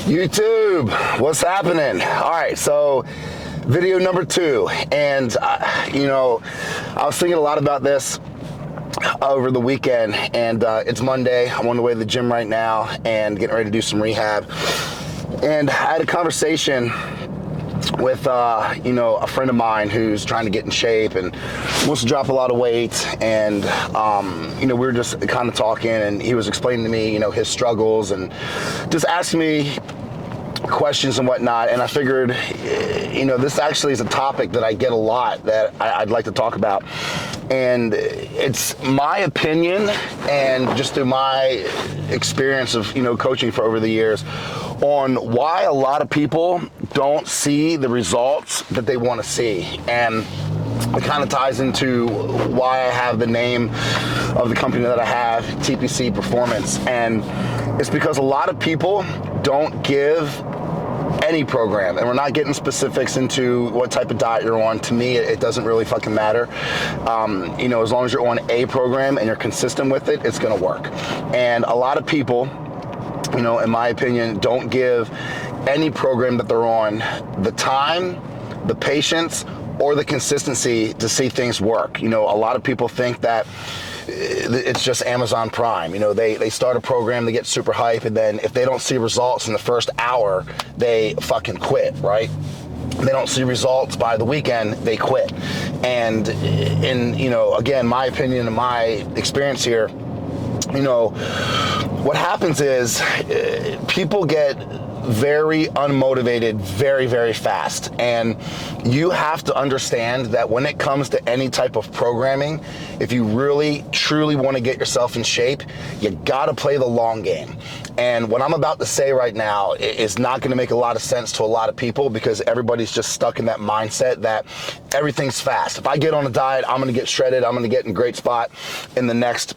YouTube, what's happening? All right, so video number 2, and I was thinking a lot about this over the weekend, and it's Monday. I'm on the way to the gym right now and getting ready to do some rehab. And I had a conversation with a friend of mine who's trying to get in shape and wants to drop a lot of weight, and we were just kind of talking, and he was explaining to me his struggles and just asking me questions and whatnot. And I figured this actually is a topic that I get a lot that I'd like to talk about, and it's my opinion and just through my experience of coaching for over the years on why a lot of people don't see the results that they want to see. And it kind of ties into why I have the name of the company that I have, TPC Performance. And it's because a lot of people don't give any program, and we're not getting specifics into what type of diet you're on. To me, it doesn't really fucking matter. As long as you're on a program and you're consistent with it, it's going to work. And a lot of people, in my opinion, don't give any program that they're on the time, the patience, or the consistency to see things work. A lot of people think that it's just Amazon Prime. They start a program, they get super hype, and then if they don't see results in the first hour, they fucking quit, right? They don't see results by the weekend, they quit. And again, my opinion and my experience here, what happens is people get very unmotivated very, very fast. And you have to understand that when it comes to any type of programming, if you really, truly want to get yourself in shape, you got to play the long game. And what I'm about to say right now is not going to make a lot of sense to a lot of people, because everybody's just stuck in that mindset that everything's fast. If I get on a diet, I'm going to get shredded, I'm going to get in a great spot in the next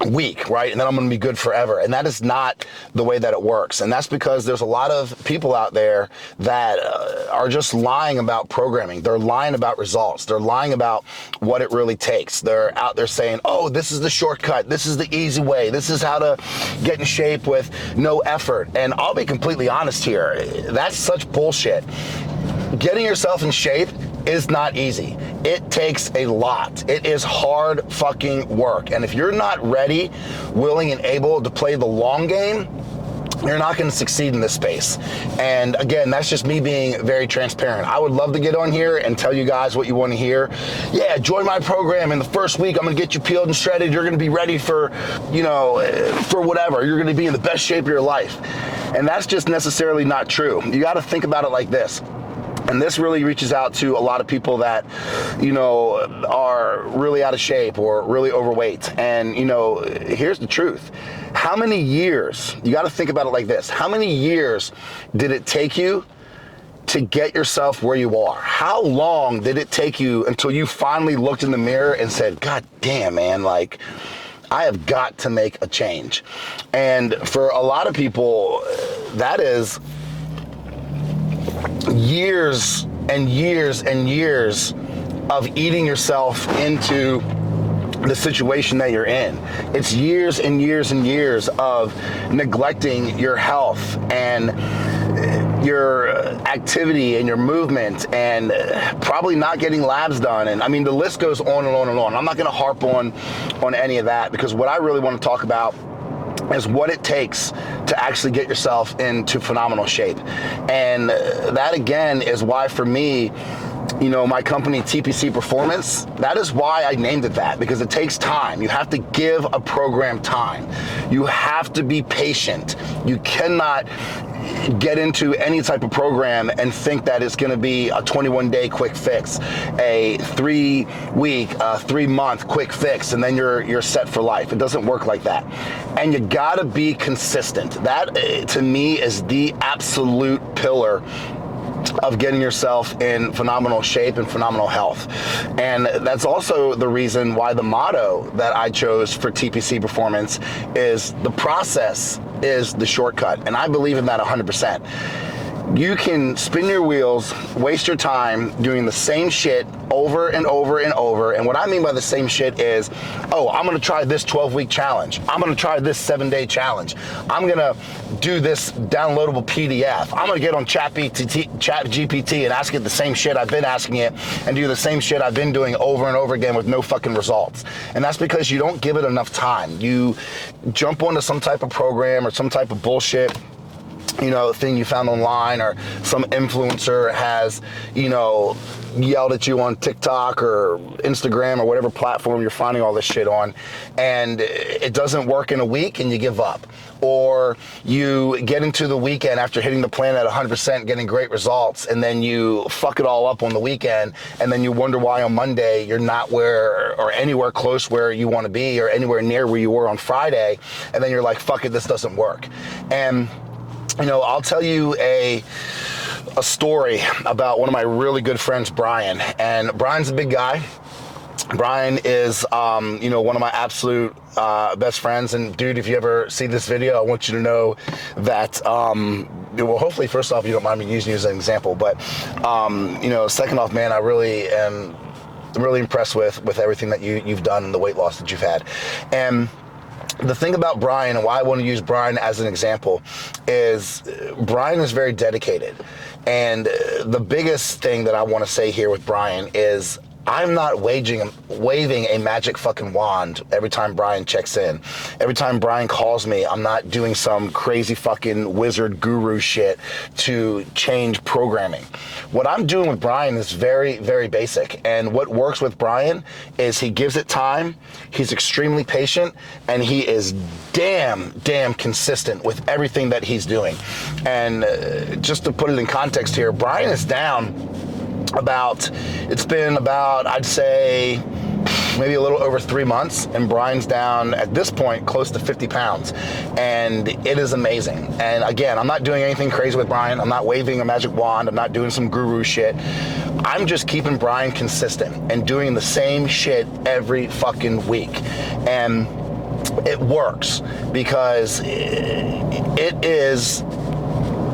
week, right? And then I'm going to be good forever. And that is not the way that it works. And that's because there's a lot of people out there that are just lying about programming. They're lying about results. They're lying about what it really takes. They're out there saying, oh, this is the shortcut. This is the easy way. This is how to get in shape with no effort. And I'll be completely honest here. That's such bullshit. Getting yourself in shape is not easy. It takes a lot. It is hard fucking work. And if you're not ready, willing, and able to play the long game, you're not going to succeed in this space. And again, that's just me being very transparent. I would love to get on here and tell you guys what you want to hear. Yeah, join my program. In the first week, I'm going to get you peeled and shredded. You're going to be ready for, for whatever. You're going to be in the best shape of your life. And that's just necessarily not true. You got to think about it like this. And this really reaches out to a lot of people that, are really out of shape or really overweight. And, here's the truth. How many years, you got to think about it like this. How many years did it take you to get yourself where you are? How long did it take you until you finally looked in the mirror and said, God damn, man, I have got to make a change? And for a lot of people, that is years and years and years of eating yourself into the situation that you're in. It's years and years and years of neglecting your health and your activity and your movement, and probably not getting labs done. And I mean, the list goes on and on and on. I'm not going to harp on any of that, because what I really want to talk about is what it takes to actually get yourself into phenomenal shape. And that, again, is why for me, my company TPC Performance, that is why I named it that, because it takes time. You have to give a program time. You have to be patient. You cannot get into any type of program and think that it's going to be a 21-day quick fix, a 3-week, 3-month quick fix, and then you're set for life. It doesn't work like that. And you got to be consistent. That, to me, is the absolute pillar of getting yourself in phenomenal shape and phenomenal health. And that's also the reason why the motto that I chose for TPC Performance is the process is the shortcut. And I believe in that 100%. You can spin your wheels, waste your time doing the same shit over and over and over. And what I mean by the same shit is, oh, I'm gonna try this 12-week challenge. I'm gonna try this 7-day challenge. I'm gonna do this downloadable PDF. I'm gonna get on ChatGPT and ask it the same shit I've been asking it and do the same shit I've been doing over and over again with no fucking results. And that's because you don't give it enough time. You jump onto some type of program or some type of bullshit, thing you found online, or some influencer has, yelled at you on TikTok or Instagram or whatever platform you're finding all this shit on, and it doesn't work in a week and you give up. Or you get into the weekend after hitting the plan at 100%, getting great results, and then you fuck it all up on the weekend, and then you wonder why on Monday you're not where or anywhere close where you want to be or anywhere near where you were on Friday, and then you're like, fuck it, this doesn't work. And I'll tell you a story about one of my really good friends, Brian. And Brian's a big guy. Brian is, one of my absolute best friends. And dude, if you ever see this video, I want you to know that, hopefully, first off, you don't mind me using you as an example. But, second off, man, I really am really impressed with everything that you've done and the weight loss that you've had. And the thing about Brian, and why I want to use Brian as an example, is Brian is very dedicated. And the biggest thing that I want to say here with Brian is I'm not waving a magic fucking wand every time Brian checks in. Every time Brian calls me, I'm not doing some crazy fucking wizard guru shit to change programming. What I'm doing with Brian is very, very basic. And what works with Brian is he gives it time, he's extremely patient, and he is damn consistent with everything that he's doing. And just to put it in context here, Brian is down it's been about, I'd say, maybe a little over 3 months, and Brian's down at this point close to 50 pounds, and it is amazing. And again, I'm not doing anything crazy with Brian. I'm not waving a magic wand. I'm not doing some guru shit. I'm just keeping Brian consistent and doing the same shit every fucking week. And it works because it is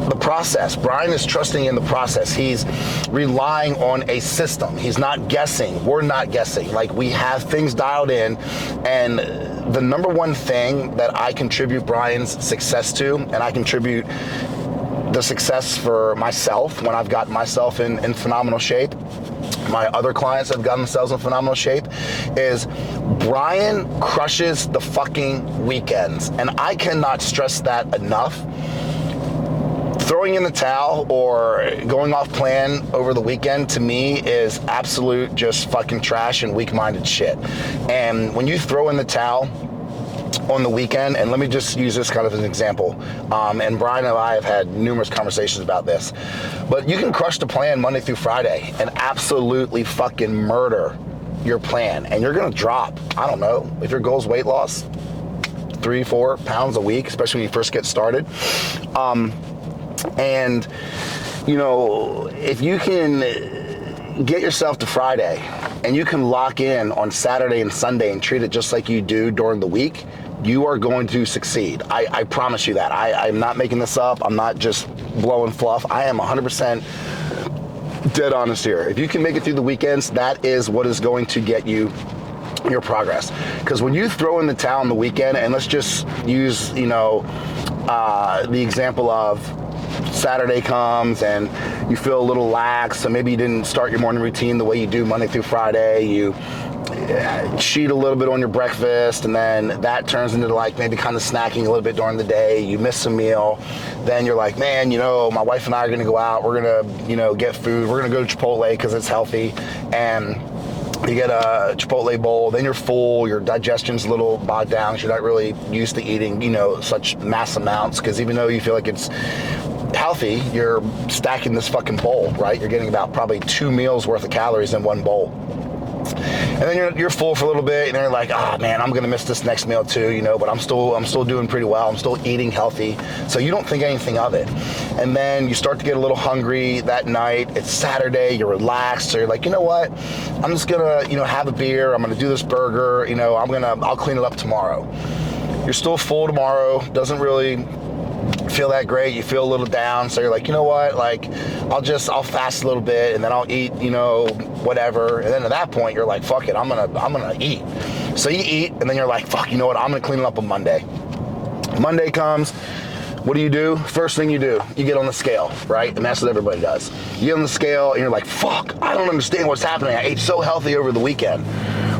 the process. Brian is trusting in the process. He's relying on a system. He's not guessing. We're not guessing. Like, we have things dialed in, and the number one thing that I contribute Brian's success to, and I contribute the success for myself when I've gotten myself in phenomenal shape, my other clients have gotten themselves in phenomenal shape, is Brian crushes the fucking weekends. And I cannot stress that enough. Throwing in the towel or going off plan over the weekend, to me, is absolute just fucking trash and weak-minded shit. And when you throw in the towel on the weekend, and let me just use this kind of as an example, and Brian and I have had numerous conversations about this, but you can crush the plan Monday through Friday and absolutely fucking murder your plan, and you're gonna drop, I don't know, if your goal is weight loss, 3-4 pounds a week, especially when you first get started. And, if you can get yourself to Friday and you can lock in on Saturday and Sunday and treat it just like you do during the week, you are going to succeed. I promise you that. I'm not making this up. I'm not just blowing fluff. I am 100% dead honest here. If you can make it through the weekends, that is what is going to get you your progress. Because when you throw in the towel on the weekend, and let's just use, the example of Saturday comes and you feel a little lax, so maybe you didn't start your morning routine the way you do Monday through Friday. You cheat a little bit on your breakfast, and then that turns into like maybe kind of snacking a little bit during the day. You miss a meal, then you're like, man, my wife and I are gonna go out, we're gonna, get food, we're gonna go to Chipotle because it's healthy, and you get a Chipotle bowl, then you're full, your digestion's a little bogged down because you're not really used to eating, such mass amounts, because even though you feel like it's healthy, you're stacking this fucking bowl, right? You're getting about probably 2 meals worth of calories in one bowl. And then you're full for a little bit, and then you're like, man, I'm gonna miss this next meal too, but I'm still doing pretty well. I'm still eating healthy. So you don't think anything of it. And then you start to get a little hungry that night. It's Saturday, you're relaxed, so you're like, you know what? I'm just gonna, have a beer. I'm gonna do this burger. I'll clean it up tomorrow. You're still full tomorrow. Doesn't really feel that great. You feel a little down, so you're like, you know what, like, I'll fast a little bit, and then I'll eat, whatever. And then at that point, you're like, fuck it, I'm gonna eat. So you eat, and then you're like, fuck, you know what, I'm gonna clean it up on Monday. Monday comes. What do? First thing you do, you get on the scale, right? And that's what everybody does. You get on the scale, and you're like, fuck, I don't understand what's happening. I ate so healthy over the weekend.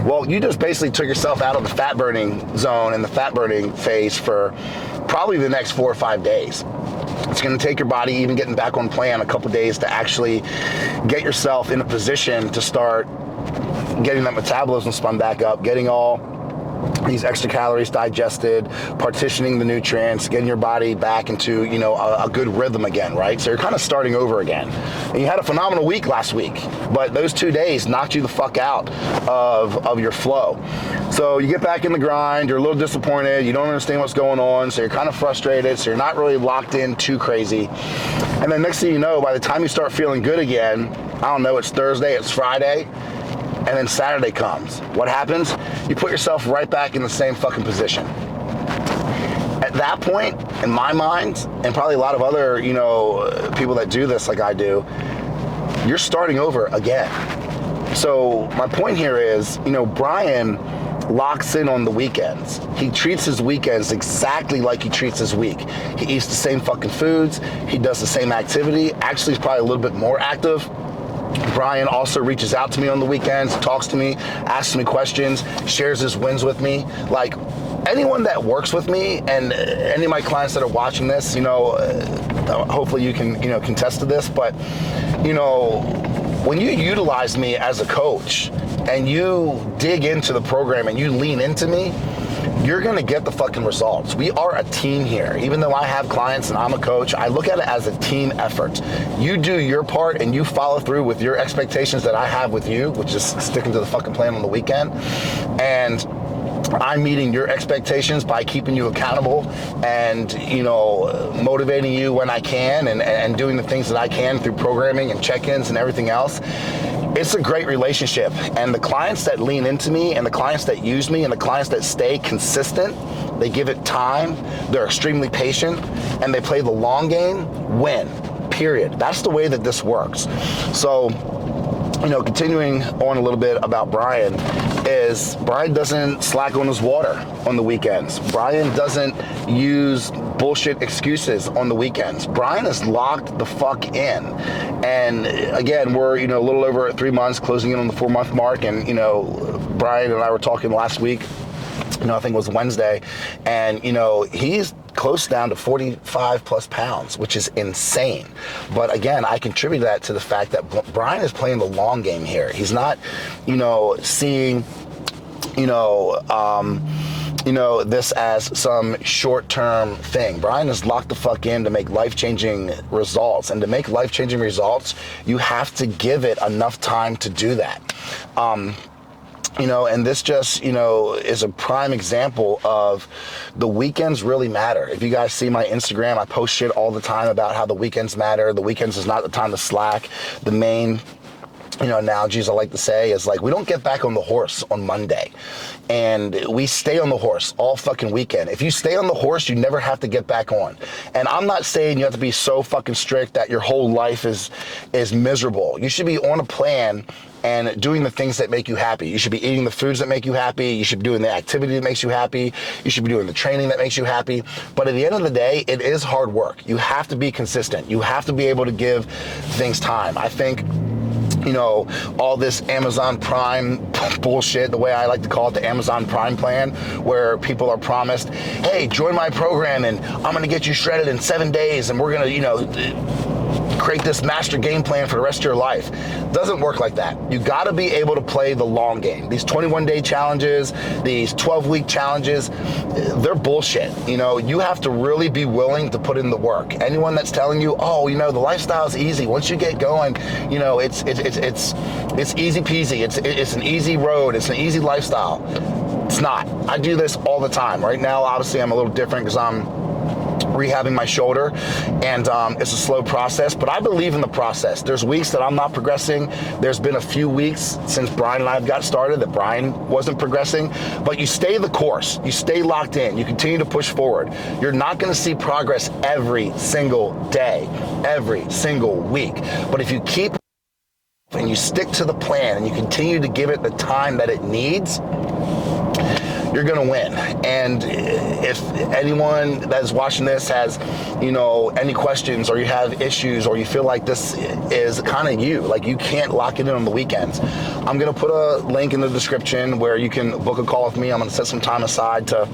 Well, you just basically took yourself out of the fat burning zone and the fat burning phase for probably the next 4 or 5 days. It's going to take your body even getting back on plan a couple days to actually get yourself in a position to start getting that metabolism spun back up, getting all these extra calories digested, partitioning the nutrients, getting your body back into, a good rhythm again, right? So you're kind of starting over again. And you had a phenomenal week last week, but those 2 days knocked you the fuck out of your flow. So you get back in the grind, you're a little disappointed, you don't understand what's going on, so you're kind of frustrated, so you're not really locked in too crazy. And then next thing you know, by the time you start feeling good again, I don't know, it's Thursday, it's Friday, and then Saturday comes. What happens? You put yourself right back in the same fucking position. At that point, in my mind, and probably a lot of other, people that do this like I do, you're starting over again. So my point here is, Brian locks in on the weekends. He treats his weekends exactly like he treats his week. He eats the same fucking foods. He does the same activity. Actually, he's probably a little bit more active. Brian also reaches out to me on the weekends, talks to me, asks me questions, shares his wins with me. Like, anyone that works with me and any of my clients that are watching this, hopefully you can, contest to this, but, when you utilize me as a coach and you dig into the program and you lean into me, you're going to get the fucking results. We are a team here. Even though I have clients and I'm a coach, I look at it as a team effort. You do your part and you follow through with your expectations that I have with you, which is sticking to the fucking plan on the weekend. And I'm meeting your expectations by keeping you accountable and, motivating you when I can and doing the things that I can through programming and check-ins and everything else. It's a great relationship, and the clients that lean into me and the clients that use me and the clients that stay consistent, they give it time, they're extremely patient, and they play the long game, win, period. That's the way that this works. So, continuing on a little bit about Brian, is Brian doesn't slack on his water on the weekends. Brian doesn't use bullshit excuses on the weekends. Brian is locked the fuck in. And again, we're, a little over 3 months, closing in on the 4-month mark. And, Brian and I were talking last week, I think it was Wednesday, and, he's close down to 45 plus pounds, which is insane. But again, I contribute that to the fact that Brian is playing the long game here. He's not, seeing, this as some short-term thing. Brian is locked the fuck in to make life-changing results. And to make life-changing results, you have to give it enough time to do that. And this just, is a prime example of the weekends really matter. If you guys see my Instagram, I post shit all the time about how the weekends matter. The weekends is not the time to slack. The main, analogies I like to say is like, we don't get back on the horse on Monday. And we stay on the horse all fucking weekend. If you stay on the horse, you never have to get back on. And I'm not saying you have to be so fucking strict that your whole life is miserable. You should be on a plan and doing the things that make you happy. You should be eating the foods that make you happy. You should be doing the activity that makes you happy. You should be doing the training that makes you happy. But at the end of the day, it is hard work. You have to be consistent. You have to be able to give things time. I think, all this Amazon Prime bullshit, the way I like to call it, the Amazon Prime plan, where people are promised, hey, join my program and I'm gonna get you shredded in 7 days and we're gonna, create this master game plan for the rest of your life. Doesn't work like that. You gotta be able to play the long game. These 21-day challenges, these 12-week challenges, they're bullshit. You have to really be willing to put in the work. Anyone that's telling you, the lifestyle's easy. Once you get going, it's easy peasy. It's an easy road. It's an easy lifestyle. It's not. I do this all the time. Right now, obviously, I'm a little different because I'm rehabbing my shoulder, and it's a slow process, but I believe in the process. There's weeks that I'm not progressing. There's been a few weeks since Brian and I got started that Brian wasn't progressing, but you stay the course. You stay locked in. You continue to push forward. You're not going to see progress every single day, every single week, but if you keep and you stick to the plan and you continue to give it the time that it needs, you're gonna win. And if anyone that is watching this has, any questions, or you have issues, or you feel like this is kind of you, like you can't lock it in on the weekends, I'm gonna put a link in the description where you can book a call with me. I'm gonna set some time aside to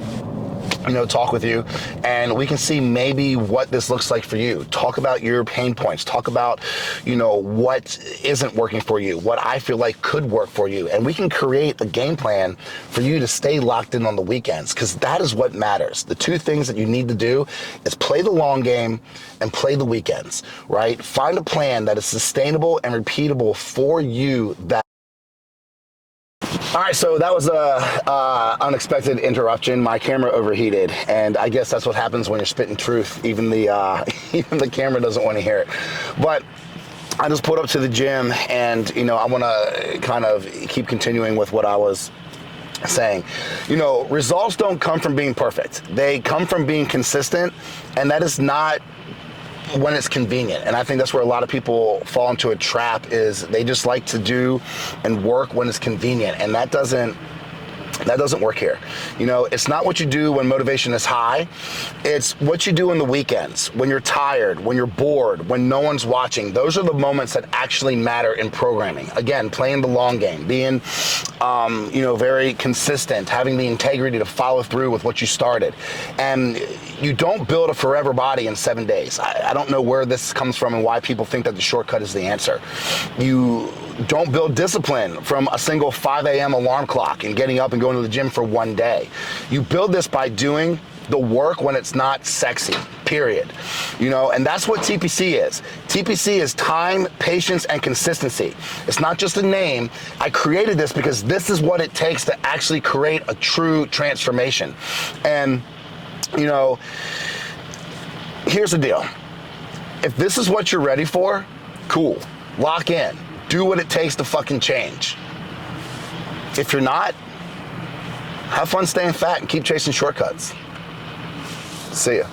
talk with you, and we can see maybe what this looks like for you. Talk about your pain points. Talk about, what isn't working for you, what I feel like could work for you. And we can create a game plan for you to stay locked in on the weekends, because that is what matters. The two things that you need to do is play the long game and play the weekends, right? Find a plan that is sustainable and repeatable for you. All right, so that was a unexpected interruption. My camera overheated, and I guess that's what happens when you're spitting truth. Even the camera doesn't want to hear it. But I just pulled up to the gym, and I want to kind of keep continuing with what I was saying. Results don't come from being perfect. They come from being consistent, and that is not when it's convenient. And I think that's where a lot of people fall into a trap, is they just like to do and work when it's convenient, and that doesn't work here. It's not what you do when motivation is high. It's what you do in the weekends, when you're tired, when you're bored, when no one's watching. Those are the moments that actually matter in programming. Again, playing the long game, being, very consistent, having the integrity to follow through with what you started. And you don't build a forever body in 7 days. I don't know where this comes from and why people think that the shortcut is the answer. You don't build discipline from a single 5 a.m. alarm clock and getting up and going to the gym for one day. You build this by doing the work when it's not sexy, period. And that's what TPC is. TPC is time, patience, and consistency. It's not just a name. I created this because this is what it takes to actually create a true transformation. And, here's the deal. If this is what you're ready for, cool, lock in. Do what it takes to fucking change. If you're not, have fun staying fat and keep chasing shortcuts. See ya.